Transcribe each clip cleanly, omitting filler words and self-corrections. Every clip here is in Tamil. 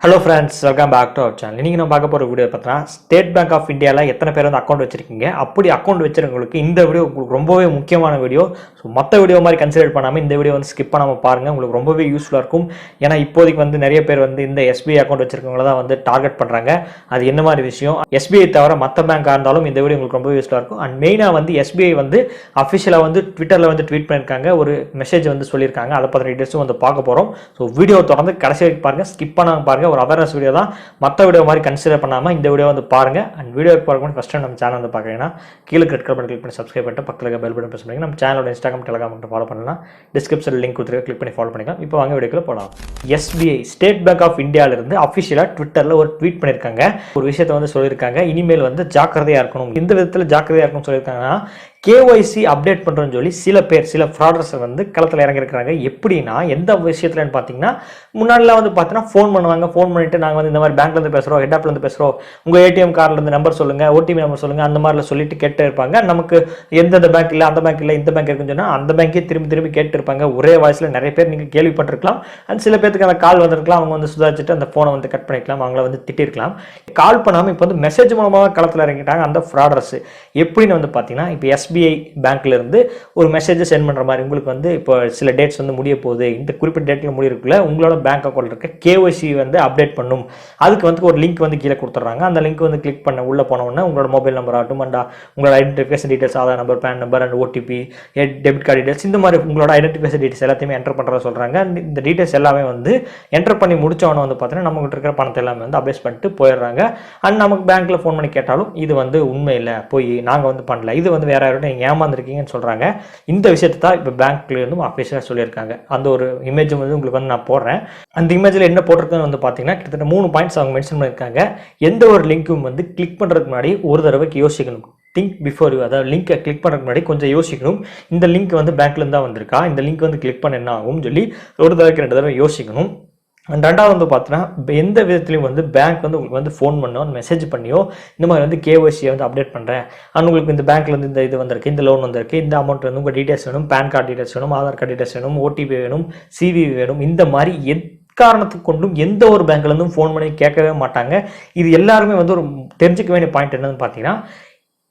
Hello friends, welcome back to our channel. இன்னைக்கு நம்ம பார்க்க போற வீடியோ பார்த்தீங்கன்னா ஸ்டேட் பேங்க் ஆஃப் இந்தியால எத்தனை பேர் வந்து அக்கவுண்ட் வச்சிருக்கீங்க, அப்படி அக்கவுண்ட் வச்சிருக்கவங்களுக்கு இந்த வீடியோ உங்களுக்கு ரொம்பவே முக்கியமான வீடியோ. ஸோ மற்ற வீடியோ மாதிரி கன்சிடர் பண்ணாமல் இந்த வீடியோ வந்து ஸ்கிப் பண்ணாமல் பாருங்க, உங்களுக்கு ரொம்பவே யூஸ்ஃபுல்லாக இருக்கும். ஏன்னா இப்போதைக்கு வந்து நிறைய பேர் வந்து இந்த எஸ்பிஐ அக்கௌண்ட் வச்சிருக்கவங்கள தான் வந்து டார்கெட் பண்ணுறாங்க. அது என்ன மாதிரி விஷயம், எஸ்பிஐ தவிர மற்ற பேங்காக இருந்தாலும் இந்த வீடியோ உங்களுக்கு ரொம்ப யூஸ்ஃபுல்லாக இருக்கும். அண்ட் மெயினாக வந்து எஸ்பிஐ வந்து அஃபிஷியலாக வந்து ட்விட்டரில் வந்து ட்வீட் பண்ணியிருக்காங்க, ஒரு மெசேஜ் வந்து சொல்லியிருக்காங்க. அதை பற்றின டீட்டெயில்ஸும் வந்து பார்க்க போகிறோம். ஸோ வீடியோ தொடர்ந்து கடைசி வரைக்கும் பாருங்கள், ஸ்கிப் பண்ணாமல் பாருங்கள். ஒரு அவேர்னஸ் வீடியோ தான், மற்ற வீடியோ மாதிரி கன்சிடர் பண்ணாமல் இந்த வீடியோ வந்து பாருங்க. அண்ட் வீடியோ பார்க்கணும் ஃபர்ஸ்ட் டைம் நம்ம சேனல் வந்து பார்க்குறீங்கன்னா கீழே ரெட் கலர் பட்டன் கிளிக் பண்ணி சப்ஸ்கிரைப் பண்ணிட்டு பக்கத்தில் பெல் பட்டன் பிரஸ் பண்ணிங்க. நம்ம சேனலோட இன்ஸ்டாகிராம் டெலிகிராம் மட்டும் ஃபாலோ பண்ணலாம், டிஸ்கிரிப்ஷனில் லிங்க் கொடுத்துருக்க கிளிக் பண்ணி ஃபாலோ பண்ணிக்கலாம். இப்போ வாங்க வீடியோக்குள்ள போகலாம். எஸ்பிஐ ஸ்டேட் பேங்க் ஆஃப் இந்தியாவிலிருந்து அஃபிஷியலாக ட்விட்டரில் ஒரு ட்வீட் பண்ணியிருக்காங்க, ஒரு விஷயத்தை வந்து சொல்லியிருக்காங்க. இனிமேல் வந்து ஜாக்கிரதையாக இருக்கணும், இந்த விதத்தில் ஜாக்கிரதையாக இருக்கணும்னு சொல்லியிருக்காங்கன்னா KYC அப்டேட் பண்ணுறோன்னு சொல்லி சில ஃப்ராடர்ஸ் வந்து களத்தில் இறங்கியிருக்கிறாங்க. எப்படின்னா எந்த விஷயத்துலன்னு பார்த்தீங்கன்னா, முன்னாடிலாம் வந்து பார்த்தீங்கன்னா ஃபோன் பண்ணுவாங்க, ஃபோன் பண்ணிட்டு நாங்கள் வந்து இந்த மாதிரி பேங்க்லேருந்து பேசுகிறோம், ஹெட் ஆஃப்லேருந்து பேசுகிறோம், உங்கள் ஏடிஎம் கார்டிலேருந்து நம்பர் சொல்லுங்கள், ஓடிபி நம்பர் சொல்லுங்கள், அந்த மாதிரிலாம் சொல்லிட்டு கேட்டு இருப்பாங்க. நமக்கு எந்தெந்த பேங்க் இல்லை, அந்த பேங்க் இல்லை, இந்த பேங்க் இருக்குன்னு சொன்னால் அந்த பேங்க்கே திரும்பி கேட்டுருப்பாங்க. ஒரே வாய்ஸில் நிறைய பேர் நீங்கள் கேள்விப்பட்டிருக்கலாம். அண்ட் சில பேருக்கு அந்த கால் வந்திருக்கலாம், அவங்க வந்து சுதாரிச்சுட்டு அந்த ஃபோனை வந்து கட் பண்ணிக்கலாம், அவங்கள வந்து திட்டிருக்கலாம். கால் பண்ணாமல் இப்போ வந்து மெசேஜ் மூலமாக களத்தில் இறங்கிட்டாங்க அந்த ஃப்ராடர்ஸ். எப்படின்னு வந்து பார்த்தீங்கன்னா, இப்போ எஸ்பிஐ பேங்க்ல இருந்து ஒரு மெசேஜ் சென்ட் பண்ற மாதிரி, உங்களுக்கு வந்து இப்போ சில டேட்ஸ் வந்து முடிய போகுது, இந்த குறிப்பிட்ட டேட்ல முடியிருக்குள்ள உங்களோட பேங்க் அக்கௌண்ட் இருக்க KYC வந்து அப்டேட் பண்ணும். அதுக்கு வந்து ஒரு லிங்க் வந்து கீழே கொடுத்துட்றாங்க. அந்த லிங்க் வந்து கிளிக் பண்ண உள்ள போன உடனே உங்களோட மொபைல் நம்பர் ஆகட்டும், அண்ட் உங்களோட identification details, Aadhaar number, PAN number, and OTP, debit card details, இந்த மாதிரி உங்களோட ஐடென்டிஃபிகேஷன் டீடைல்ஸ் எல்லாத்தையுமே என்டர் பண்றதா சொல்றாங்க. இந்த டீடைல்ஸ் எல்லாமே வந்து என்டர் பண்ணி முடிச்சவன வந்து பார்த்தீங்கன்னா நம்ம கிட்ட இருக்கிற பணத்தை எல்லாமே வந்து அப்டேட் பண்ணிட்டு போயிடுறாங்க. அண்ட் நமக்கு பேங்க்ல ஃபோன் பண்ணி கேட்டாலும் இது வந்து உண்மை இல்லை, போய் நாங்கள் வந்து பண்ணல, இது வந்து வேற யாரும் நீங்கள் ஏமாந்துருக்கீங்கன்னு சொல்றாங்க. இந்த விஷயத்தை தான் இப்போ பேங்க்ல இருந்தும் அஃபிஷியலாக சொல்லியிருக்காங்க. அந்த ஒரு இமேஜ் வந்து உங்களுக்கு வந்து நான் போடுறேன். அந்த இமேஜில் என்ன போட்டிருக்குன்னு வந்து பார்த்தீங்கன்னா கிட்டத்தட்ட 3 பாயிண்ட்ஸ் அவங்க மென்ஷன் பண்ணியிருக்காங்க. எந்த ஒரு லிங்க்கும் வந்து கிளிக் பண்ணுறதுக்கு முன்னாடி ஒரு தடவைக்கு யோசிக்கணும். திங்க் பிஃபோர் யூ, அதாவது லிங்கை கிளிக் பண்ணுறதுக்கு முன்னாடி கொஞ்சம் யோசிக்கணும். இந்த லிங்க் வந்து பேங்க்லேருந்து தான் வந்திருக்கா, இந்த லிங்க் வந்து கிளிக் பண்ண என்ன ஆகும்னு சொல்லி ஒரு தடவைக்கு 2 தடவை யோசிக்கணும். ரெண்டாவது வந்து பார்த்தீங்கன்னா எந்த விதத்துலையும் வந்து பேங்க் வந்து உங்களுக்கு வந்து ஃபோன் பண்ணோ, மெசேஜ் பண்ணியோ இந்த மாதிரி வந்து KYC வந்து அப்டேட் பண்ணுறேன், அண்ட் உங்களுக்கு இந்த பேங்க்லேருந்து இந்த இது வந்திருக்கு, இந்த லோன் வந்திருக்கு, இந்த அமௌண்ட் வந்து உங்கள் டீடைல்ஸ் வேணும், பேன் கார்டு டீடைல்ஸ் வேணும், ஆதார் கார்டு டீடைல்ஸ் வேணும், ஓடிபி வேணும், CV வேணும், இந்த மாதிரி காரணத்துக்கு கொண்டும் எந்த ஒரு பேங்க்லேருந்தும் ஃபோன் பண்ணி கேட்கவே மாட்டாங்க. இது எல்லாருமே வந்து ஒரு தெரிஞ்சுக்க வேண்டிய பாயிண்ட் என்னன்னு பார்த்தீங்கன்னா,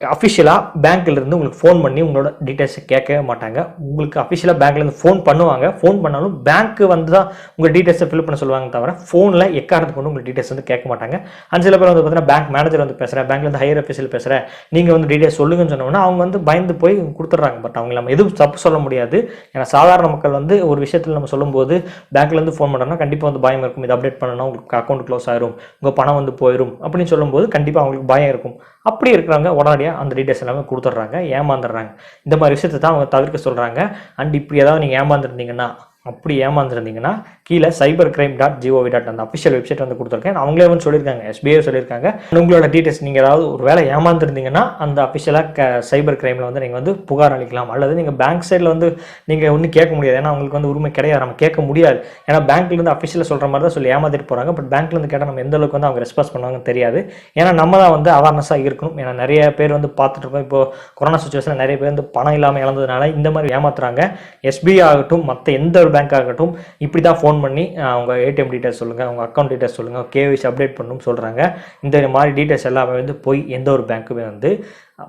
அஃபிஷியலாக பேங்க்லேருந்து உங்களுக்கு ஃபோன் பண்ணி உங்களோட டீட்டெயில்ஸை கேட்கவே மாட்டாங்க. உங்களுக்கு அஃபிஷியலாக பேங்க்லேருந்து ஃபோன் பண்ணுவாங்க, ஃபோன் பண்ணாலும் பேங்க்கு வந்து தான் உங்கள் டீட்டெயில்ஸை ஃபில் பண்ண சொல்லுவாங்க தவிர ஃபோனில் எக்காரணத்துக்கு கொண்டு உங்கள் டீட்டெயில்ஸ் வந்து கேட்க மாட்டாங்க. அண்ட் சில பேர் வந்து பார்த்தீங்கன்னா பேங்க் மேனேஜர் வந்து பேசுகிறேன், பேங்க்லேருந்து ஹையர் அஃபிஷியல் பேசுகிறேன், நீங்கள் வந்து டீட்டெயில்ஸ் சொல்லுங்கன்னு சொன்னோன்னா அவங்க வந்து பயந்து போய் கொடுத்துட்றாங்க. பட் அவங்க நம்ம எதுவும் தப்பு சொல்ல முடியாது. ஏன்னா சாதாரண மக்கள் வந்து ஒரு விஷயத்தில் நம்ம சொல்லும்போது பேங்க்லேருந்து ஃபோன் பண்ணுறோன்னா கண்டிப்பாக வந்து பயம் இருக்கும். இது அப்டேட் பண்ணணும், உங்களுக்கு அக்கௌண்ட் க்ளோஸ் ஆயிரும், உங்கள் பணம் வந்து போயிடும் அப்படின்னு சொல்லும்போது கண்டிப்பாக அவங்களுக்கு பயம் இருக்கும். அப்படி இருக்கிறவங்க உடனடியாக அந்த டீடைல்ஸ் எல்லாமே கொடுத்துட்றாங்க, ஏமாந்துடுறாங்க. இந்த மாதிரி விஷயத்தை தான் அவங்க தவிர்க்க சொல்கிறாங்க. அண்ட் இப்படி ஏதாவது நீங்கள் ஏமாந்துருந்தீங்கன்னா கீழே cybercrime.gov. அந்த அஃபிஷியல் வெப்சைட் வந்து கொடுத்துருக்கேன். அவங்களே வந்து சொல்லியிருக்காங்க, SBI சொல்லியிருக்காங்க, உங்களோட டீடைல்ஸ் நீங்கள் ஏதாவது ஒரு வேலை ஏமாந்துருந்தீங்கன்னா அந்த அஃபிஷியலாக சைபர் கிரைமில் வந்து நீங்கள் வந்து புகார் அளிக்கலாம். அல்லது நீங்கள் பேங்க் சைடில் வந்து நீங்கள் ஒன்றும் கேட்க முடியாது, ஏன்னா அவங்களுக்கு வந்து உரிமை கிடையாது, நம்ம கேட்க முடியாது. ஏன்னா பேங்க்லேருந்து அஃபிஷியலாக சொல்கிற மாதிரி தான் சொல்லி ஏமாத்திட்டு போகிறாங்க. பட் பேங்க்லேருந்து கேட்டால் நம்ம எந்த அளவுக்கு வந்து அவங்க ரெஸ்பான்ஸ் பண்ணுவாங்கன்னு தெரியாது. ஏன்னா நம்ம தான் வந்து அவேர்னஸாக இருக்கணும். ஏன்னா நிறைய பேர் வந்து பார்த்துட்டு இருக்கோம், இப்போ கொரோனா சுச்சுவேஷனில் நிறைய பேர் வந்து பணம் இல்லாமல் இழந்ததுனால இந்த மாதிரி ஏமாத்துறாங்க. SBI ஆகட்டும், மற்ற எந்த ஒரு பேங்க் ஆகட்டும், இப்படி தான் ஃபோன் பண்ணி அவங்க ஏடிஎம் டீடைல்ஸ் சொல்லுங்கள், அவங்க அக்கௌண்ட் டீடைல்ஸ் சொல்லுங்கள், KYC அப்டேட் பண்ணணும்னு சொல்கிறாங்க. இந்த மாதிரி டீடைல்ஸ் எல்லாமே வந்து போய் எந்த ஒரு பேங்க்குமே வந்து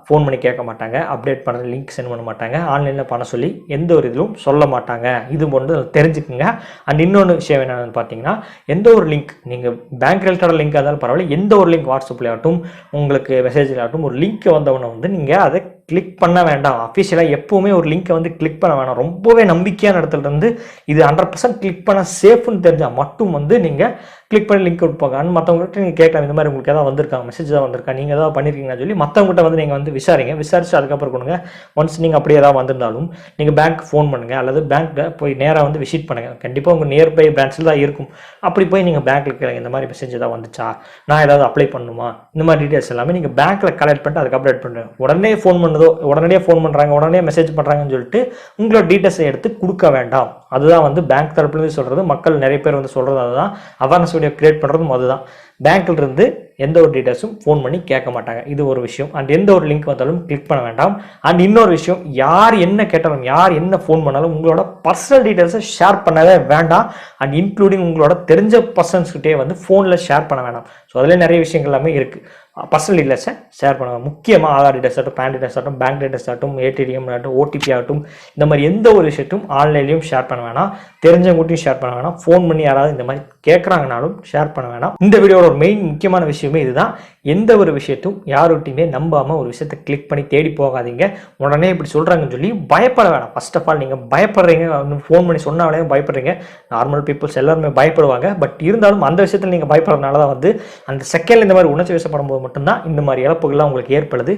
ஃபோன் பண்ணி கேட்க மாட்டாங்க, அப்டேட் பண்ண லிங்க் சென்ட் பண்ண மாட்டாங்க, ஆன்லைனில் பண்ண சொல்லி எந்த ஒரு இதிலும் சொல்ல மாட்டாங்க. இது வந்து தெரிஞ்சுக்குங்க. அண்ட் இன்னொன்று விஷயம் என்னென்னு பார்த்தீங்கன்னா, எந்த ஒரு லிங்க் நீங்கள் பேங்க் ரிலேட்டட் லிங்க் இருந்தாலும் பரவாயில்ல, எந்த ஒரு லிங்க் வாட்ஸ்அப்பில் ஆகட்டும், உங்களுக்கு மெசேஜில் ஆகட்டும், ஒரு லிங்க் வந்தவொடனே வந்து நீங்கள் அதை கிளிக் பண்ண வேண்டாம். அஃபிஷியலாக எப்போவுமே ஒரு லிங்க்கை வந்து கிளிக் பண்ண வேண்டாம். ரொம்பவே நம்பிக்கையான இடத்துல இருந்து இது 100% கிளிக் பண்ண சேஃப்னு தெரிஞ்சால் மட்டும் வந்து நீங்கள் கிளிக் பண்ணி லிங்க் கொடுப்பாங்க. அண்ட் மற்றவங்ககிட்ட நீங்கள் கேட்கலாம், இந்த மாதிரி உங்களுக்கு ஏதாவது வந்திருக்காங்க, மெசேஜ் தான் வந்திருக்கா, நீங்கள் ஏதாவது பண்ணியிருக்கீங்கன்னு சொல்லி மற்றவங்ககிட்ட வந்து நீங்கள் வந்து விசாரிச்சு அதுக்கப்புறம் கொடுங்க. ஒன்ஸ் நீங்கள் அப்படி ஏதாவது வந்திருந்தாலும் நீங்கள் பேங்க் ஃபோன் பண்ணுங்கள், அல்லது பேங்க்கில் போய் நேராக வந்து விசிட் பண்ணுங்கள். கண்டிப்பாக உங்கள் நியர்பை பிரான்ச்சில் தான் இருக்கும். அப்படி போய் நீங்கள் பேங்க்கில் கேளுங்க, இந்த மாதிரி மெசேஜ் ஏதாவது வந்துச்சா, நான் ஏதாவது அப்ளை பண்ணணுமா, இந்த மாதிரி டீட்டெயில்ஸ் எல்லாமே நீங்கள் பேங்க்கில் கலெக்ட் பண்ணிட்டு அதுக்கு அப்டேட் பண்ணுறேன். உடனே ஃபோன் பண்ணுறாங்க, உடனே மெசேஜ் பண்ணுறாங்கன்னு சொல்லிட்டு உங்களோட டீட்டெயில்ஸை எடுத்து கொடுக்க வேண்டாம். அதுதான் வந்து பேங்க் தரப்புலேருந்து சொல்கிறது. மக்கள் நிறைய பேர் வந்து சொல்கிறது அதுதான். அவேர்னஸ் வீடியோ கிரியேட் பண்ணுறதும் அதுதான். பேங்க்ல இருந்து எந்த ஒரு டீட்டெயில்ஸும் ஃபோன் பண்ணி கேட்க மாட்டாங்க. இது ஒரு விஷயம். அண்ட் எந்த ஒரு லிங்க் வந்தாலும் கிளிக் பண்ண வேண்டாம். அண்ட் இன்னொரு விஷயம், யார் என்ன கேட்டாலும் யார் என்ன ஃபோன் பண்ணாலும் உங்களோட பர்சனல் டீட்டெயில்ஸை ஷேர் பண்ணவே வேண்டாம். அண்ட் இன்க்ளூடிங் உங்களோட தெரிஞ்ச பர்சன்ஸ்கிட்டே வந்து ஃபோனில் ஷேர் பண்ண வேண்டாம். ஸோ அதில் நிறைய விஷயங்கள் எல்லாமே இருக்குது. பர்சனல் டீட்டெயில்ஸை ஷேர் பண்ணுவாங்க. முக்கியமாக ஆதார் டீட்டெயில்ஸ் ஆகட்டும், பேன் டீட்டெயில்ஸ் ஆகட்டும், பேங்க் டீட்டெயில்ஸ் ஆகட்டும், ஏடிஎம் ஆகட்டும், ஓடிபி ஆகட்டும், இந்த மாதிரி எந்த ஒரு விஷயத்தையும் ஆன்லைன்லையும் ஷேர் பண்ண வேணாம். தெரிஞ்சவங்ககிட்டையும் ஷேர் பண்ண வேணாம். ஃபோன் பண்ணி யாராவது இந்த மாதிரி கேட்குறாங்கனாலும் ஷேர் பண்ண வேணாம். இந்த வீடியோட ஒரு மெயின் முக்கியமான விஷயமே இதுதான். எந்த ஒரு விஷயத்தையும் யார்கிட்டையுமே நம்பாமல் ஒரு விஷயத்தை கிளிக் பண்ணி தேடி போகாதீங்க. உடனே இப்படி சொல்கிறாங்கன்னு சொல்லி பயப்பட வேணாம். ஃபர்ஸ்ட் ஆஃப் ஆல் நீங்கள் பயப்படுறீங்க, ஃபோன் பண்ணி சொன்னாலே பயப்படுறீங்க. நார்மல் பீப்புள்ஸ் எல்லாருமே பயப்படுவாங்க. பட் இருந்தாலும் அந்த விஷயத்தில் நீங்கள் பயப்படுறதுனால தான் வந்து அந்த செகண்டில் இந்த மாதிரி உணர்ச்சி வசப்படும் போது மட்டும்தான் இந்த மாதிரி இழப்புகள்லாம் உங்களுக்கு ஏற்படுது.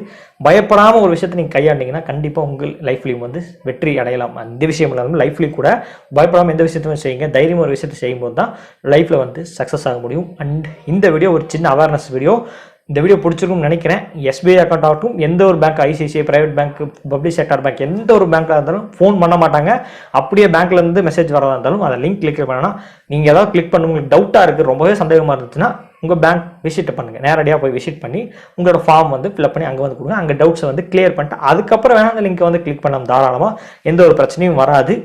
பயப்படாமல் ஒரு விஷயத்தை நீங்கள் கையாண்டிங்கன்னா கண்டிப்பாக உங்கள் லைஃப்லையும் வந்து வெற்றி அடையலாம். அந்த விஷயம் இல்லாமல் லைஃப்லையும் கூட பயப்படாமல் எந்த விஷயத்தையும் செய்யுங்க. தைரியம் ஒரு விஷயத்தை செய்யும்போது தான் லைஃப்பில் வந்து சக்ஸஸ் ஆக முடியும். அண்ட் இந்த வீடியோ ஒரு சின்ன அவேர்னஸ் வீடியோ. இந்த வீடியோ பிடிச்சிருக்கும்னு நினைக்கிறேன். எஸ்பிஐ அக்கௌண்ட் ஆகட்டும், எந்த ஒரு bank, ICICI, private bank, public sector bank, எந்த ஒரு பேங்க்ல இருந்தாலும் ஃபோன் பண்ண மாட்டாங்க. அப்படியே பேங்க்ல இருந்து மெசேஜ் வரதா இருந்தாலும் அதை லிங்க் கிளிக் பண்ணலாம். நீங்கள் ஏதாவது கிளிக் பண்ண உங்களுக்கு டவுட்டாக இருக்குது, ரொம்பவே சந்தேகமாக இருந்துச்சுன்னா உங்கள் பேங்க் விசிட் பண்ணுங்கள். நேரடியாக போய் விசிட் பண்ணி உங்களோட ஃபார்ம் வந்து ஃபில்அப் பண்ணி அங்கே வந்து கொடுங்க. அங்கே டவுட்ஸை வந்து கிளியர் பண்ணிட்டு அதுக்கப்புறம் வேணால் அந்த லிங்கை வந்து கிளிக் பண்ணலாம். தாராளமாக எந்த ஒரு பிரச்சனையும் வராது.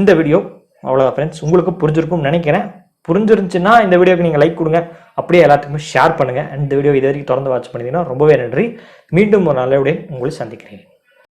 இந்த வீடியோ அவ்வளோதான் ஃப்ரெண்ட்ஸ். உங்களுக்கு புரிஞ்சிருக்கும்னு நினைக்கிறேன். புரிஞ்சிருந்துச்சுன்னா இந்த வீடியோக்கு நீங்கள் லைக் கொடுங்க. அப்படியே எல்லாத்துக்குமே ஷேர் பண்ணுங்கள். இந்த வீடியோ இது வரைக்கும் தொடர்ந்து வாட்ச் பண்ணிங்கன்னா ரொம்பவே நன்றி. மீண்டும் ஒரு நல்ல வீடியோ உங்களை சந்திக்கிறேன்.